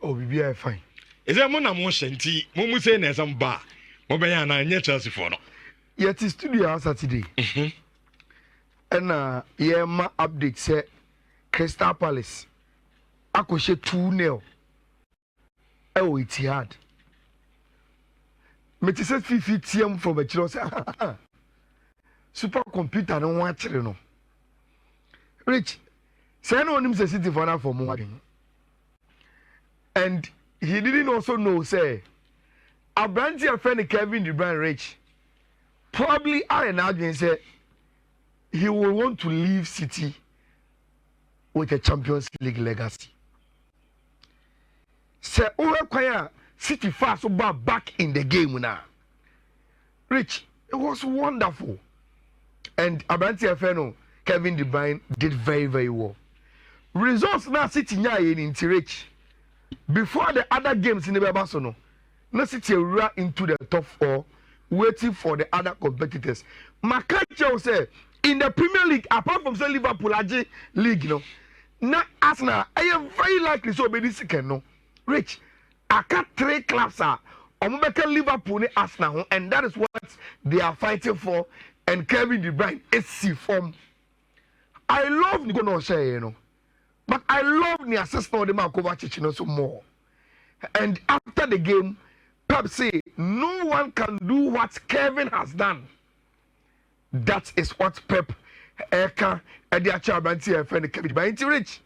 Oh, be fine. Is there more motion tea? Mumu say na some bar. Mobayana and Chelsea for no. Yet is studio Saturday. And yeah, my update say Crystal Palace. I could share 2-0. Oh, it's hard. Meti say 50 TM from a Chelsea. Super computer no watch no. Rich, say no him say City for now for more. And he didn't also know say Abranti a friend Kevin De Bruyne Rich. Probably I imagine say he will want to leave City with a Champions League legacy. Say Uwe City fast back in the game now. Rich, it was wonderful. And Abranti a friend Kevin De Bruyne did very, very well. Results now City nya in Rich. Before the other games in the Barcelona, no City were into the top 4, waiting for the other competitors. Makacho say in the Premier League, apart from Liverpool League, now Arsenal, I am very likely so be this second no. Rich, I got 3 clubs are Liverpool and Arsenal, and that is what they are fighting for. And Kevin De Bruyne is C form. I love Nicono say, but I love the assistant of the Markovac so more. And after the game, Pep say no one can do what Kevin has done. That is what Pep Eka and the Achabanti and friend Kevin by Rich.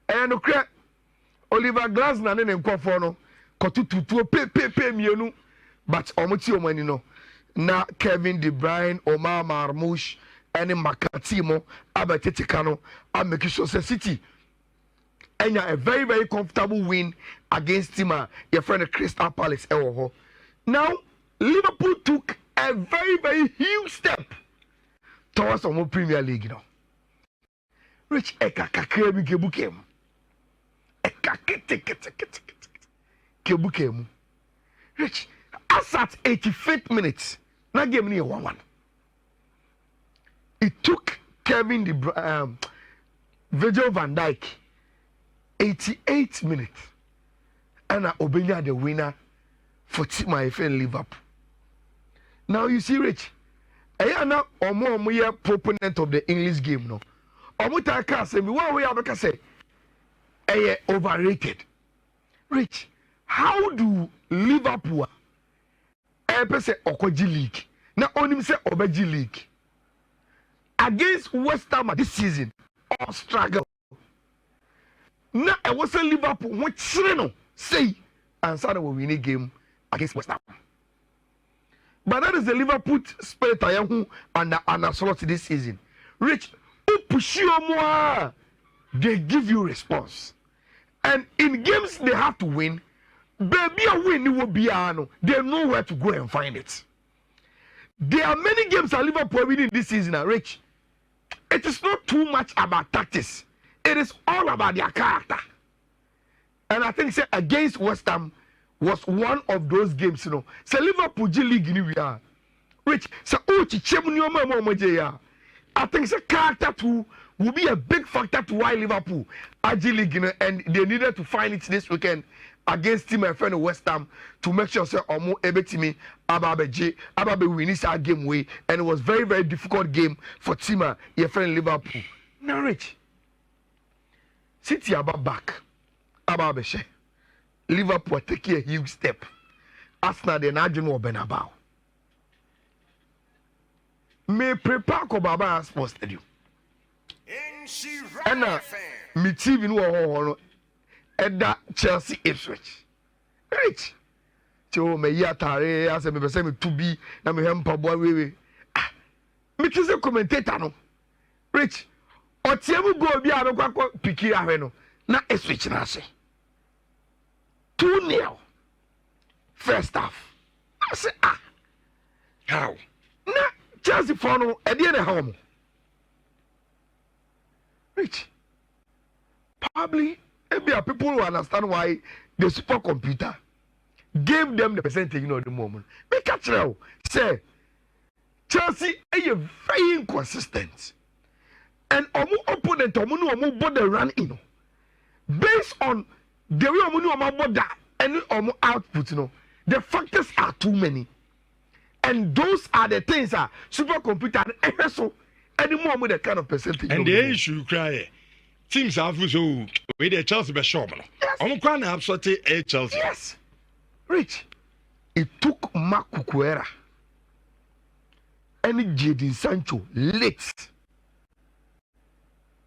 And Oliver Glasner and Nkofono Kotutu pay mienu, but Omuti Omanino. Now Kevin De Bruyne, Omar Marmouche, and Makatimo, Abatetikano, and make sure City. And a very, very comfortable win against him, your friend Crystal Palace. Now, Liverpool took a very, very huge step towards the Premier League. Rich Eka Kakremi Kebukem. Eka Kebukem. Rich, as at 85th minute, now game near 1-1. It took Kevin Virgil van Dijk 88 minutes, and Obenya the winner for my friend Liverpool. Now you see, Rich, I am now a proponent of the English game. No, Omutaka say me what we have say, overrated. Rich, how do Liverpool say Okoji League? Now only say Obeji League against West Ham this season or struggle. Now I was a Liverpool which say and Sada will win a game against West Ham. But that is the Liverpool spirit I am under slot this season. Rich, who push you more, they give you response. And in games they have to win, baby a win it will be they know where to go and find it. There are many games that Liverpool winning this season, Rich. It is not too much about tactics. It is all about their character. And I think say against West Ham was one of those games, Say Liverpool G League we are. Which say I think say character too will be a big factor to why Liverpool are G League, and they needed to find it this weekend against team and friend West Ham to make sure say omo ebetimi ababe win this game way, and it was very, very difficult game for team your friend Liverpool. Now Rich, City about back, about Beshe. Liverpool taking a huge step. Arsenal they not know Benabao. May prepare Kobaba Sports Stadium. And me TV no Edda Chelsea Ipswich. Rich. So me yatare as me person me to be na me hempa boy we. Me tise commentator no. Rich. Otiemu go bi abekwa piki ahwe no na Ipswich na ase. 2-0 first half. I say how? Na Chelsea for no e dey na home. Rich. Probably maybe people who understand why the supercomputer gave them the percentage at the moment. Make a trail. Say Chelsea are very inconsistent. And omu opponent omu no omu body run in. Based on the way omo ni omo boda and omo output no the factors are too many and those are the things supercomputer and so any more with the kind of percentage and the issue cry teams have so with the Chelsea be shop no omo kwa na absolute Chelsea. Yes, Rich, it took Makukuera and Jadon Sancho late.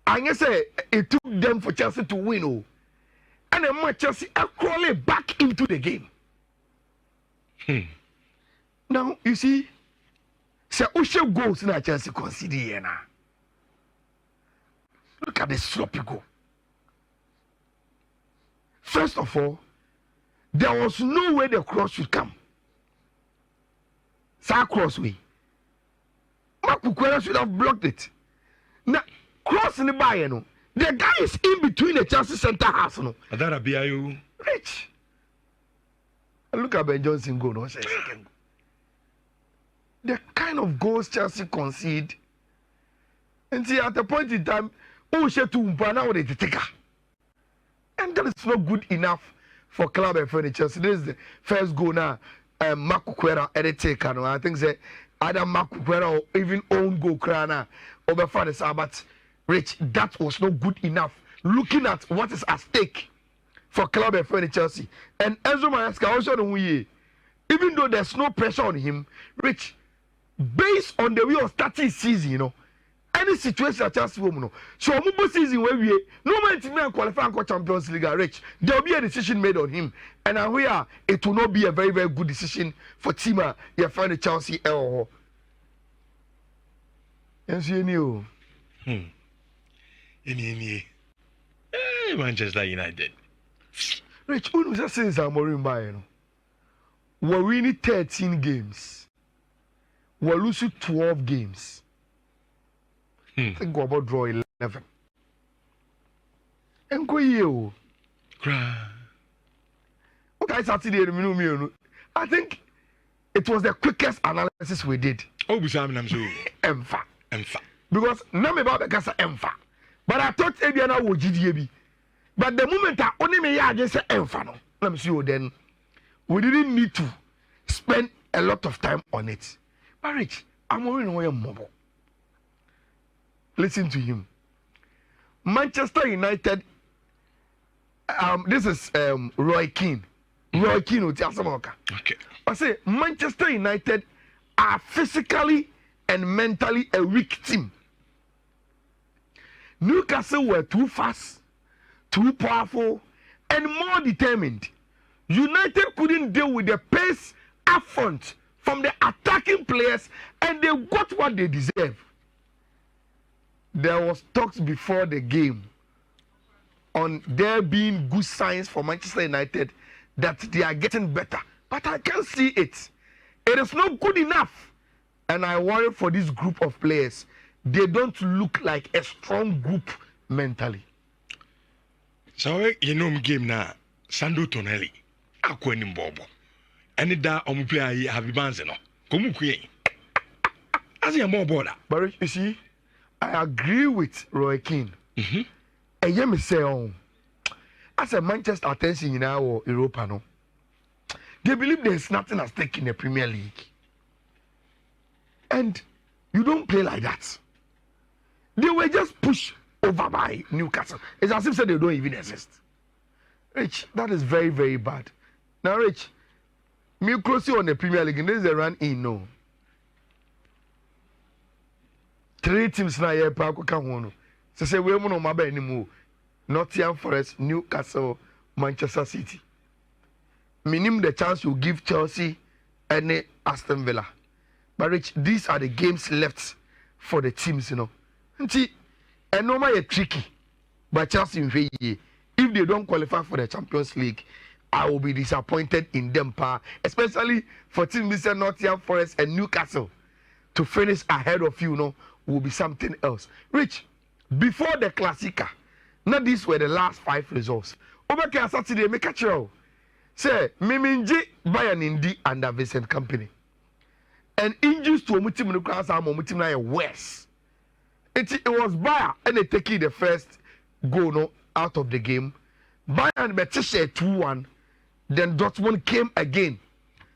And you say it took them for Chelsea to win, oh, and then Chelsea are crawling back into the game. Now you see, say Ushe goals in Chelsea concede here now. Look at the sloppy goal. First of all, there was no way the cross should come. Sa crossway. Makukwela should have blocked it. Now, cross in the bar, you know. The guy is in between the Chelsea center half, you know. That be you. Rich. Look at Ben Johnson go, no second. The kind of goals Chelsea concede. And see, at the point in time, she to now they take her. And that is not good enough for club and for Chelsea. This is the first goal now. Makukwera edit no. I think say either Makukwera or even own goal crana over for the Sabbath. Rich, that was not good enough. Looking at what is at stake for club and for Chelsea. And Enzo Maresca also know even though there's no pressure on him, Rich, based on the way of starting season, you know, any situation at Chelsea woman, no. So Mumbo season where we no man to qualify for Champions League, Rich. There will be a decision made on him, and we are it will not be a very very good decision for Tima. You find the Chelsea or Any. Manchester United. Rich, who was just saying Zamorin by you know? We're winning 13 games. We're losing 12 games. I think we're about draw 11. And go you. Okay, Saturday, I think it was the quickest analysis we did. Oh, I'm so. Emfa. Because now me about the casa emfa. But I thought Ebiana would GDB. But the moment I only me I just say emfa no. Let me see you then. We didn't need to spend a lot of time on it. But Rich, I'm only knowing mobile. Listen to him. Manchester United. This is Roy Keane. Roy Keane with Yasamoka. Okay. I say Manchester United are physically and mentally a weak team. Newcastle were too fast, too powerful, and more determined. United couldn't deal with the pace up front from the attacking players, and they got what they deserve. There was talks before the game on there being good signs for Manchester United that they are getting better, but I can't see it. It is not good enough, and I worry for this group of players. They don't look like a strong group mentally. So you know game now, Sando Tonelli, Aquanim Bobo, and it da on play have Banzeno. Come queen. As you more border. But you see, I agree with Roy Keane. And you may say, oh, as a Manchester attention in our Europa, no, they believe there's nothing at stake in the Premier League. And you don't play like that. They were just pushed over by Newcastle. It's as if they don't even exist. Rich, that is very, very bad. Now, Rich, me closely on the Premier League, and there's a run in, no. 3 teams now here, Paco. So say we don't know anymore. Nottingham Forest, Newcastle, Manchester City. Minimum the chance you give Chelsea and Aston Villa. But Rich, these are the games left for the teams, you know. And normally tricky, but Chelsea if they don't qualify for the Champions League, I will be disappointed in them, especially for teams like Nottingham Forest and Newcastle to finish ahead of you, know, will be something else. Rich, before the Classica, now these were the last 5 results. Over Saturday, make a show. Say, Miminji Bayern Indi under Vincent Company. And injuries to Omutim Nukas are Omutim worse. It was Bayer and they taking the first goal no, out of the game. Bayern better say 2-1. Then Dortmund came again.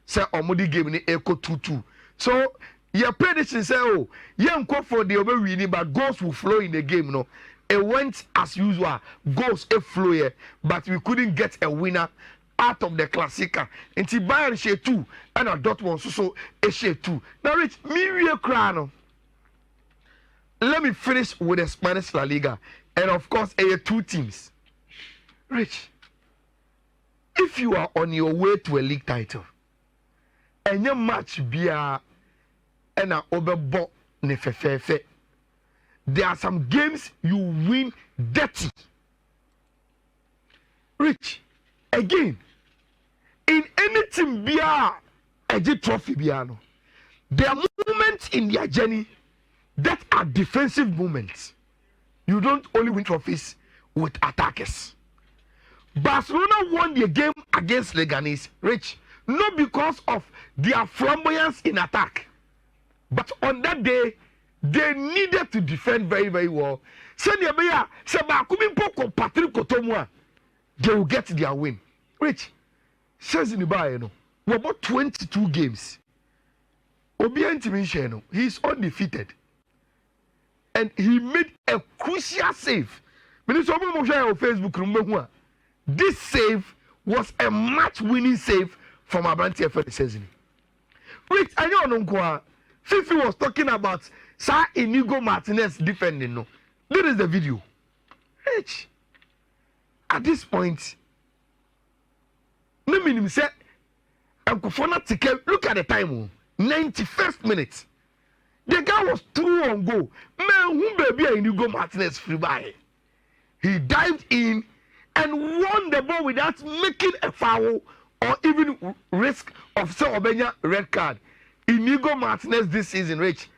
Say Omodi game in echo 2-2. So your prediction say, oh, young go for the over winning, but goals will flow in the game. No, it went as usual. Goals a flow here, but we couldn't get a winner out of the Classica. Until Bayern share 2 and a Dortmund so a share 2. Now, Rich, me real crown. Let me finish with the Spanish La Liga, and of course, 2 teams. Rich, if you are on your way to a league title, and your match be a overbought nefefefe, there are some games you win dirty. Rich, again, in any team be a trophy biano, there are moments in their journey that are defensive moments. You don't only win trophies with attackers. Barcelona won the game against Leganes, Rich, not because of their flamboyance in attack, but on that day, they needed to defend very, very well. They will get their win. Rich, says in the bar, we're about 22 games. He's undefeated. And he made a crucial save. Facebook, this save was a match-winning save from Abranti season. Rich, I know Fifi was talking about Sir Inigo Martinez defending. No, this is the video. Rich, at this point, no minimum said, look at the time, 91st minute. The guy was 2 on goal. Man, who baby Inigo Martinez free by? He dived in and won the ball without making a foul or even risk of Sir Obenya red card. Inigo Martinez this season, Rich,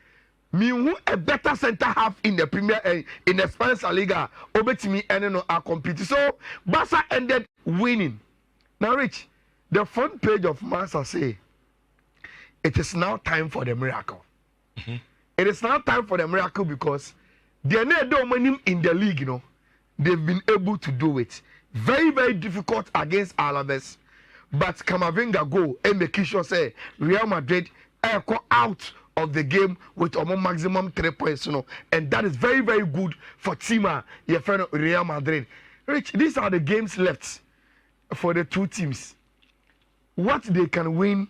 me who a better center half in the Premier in the Spanish La Liga, Obetimi and are competing. So Barca ended winning. Now, Rich, the front page of Marca say it is now time for the miracle. Mm-hmm. It is now time for the miracle because they are not doing in the league, you know. They've been able to do it. Very, very difficult against Alaves. But Camavinga go and make sure say Real Madrid out of the game with a maximum 3 points, you know, and that is very, very good for Tima, your friend Real Madrid. Rich, these are the games left for the 2 teams. What they can win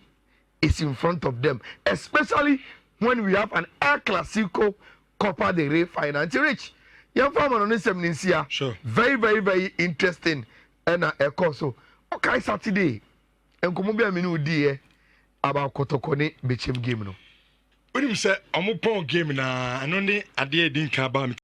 is in front of them, especially when we have an El Clasico Copa del Rey final. Rich, your farmer on this here, sure. Very, very, very interesting. And a course, so okay, Saturday, and come be a minute about Kotokone Bechem game. No, when you say I'm a game now, I know the idea didn't come about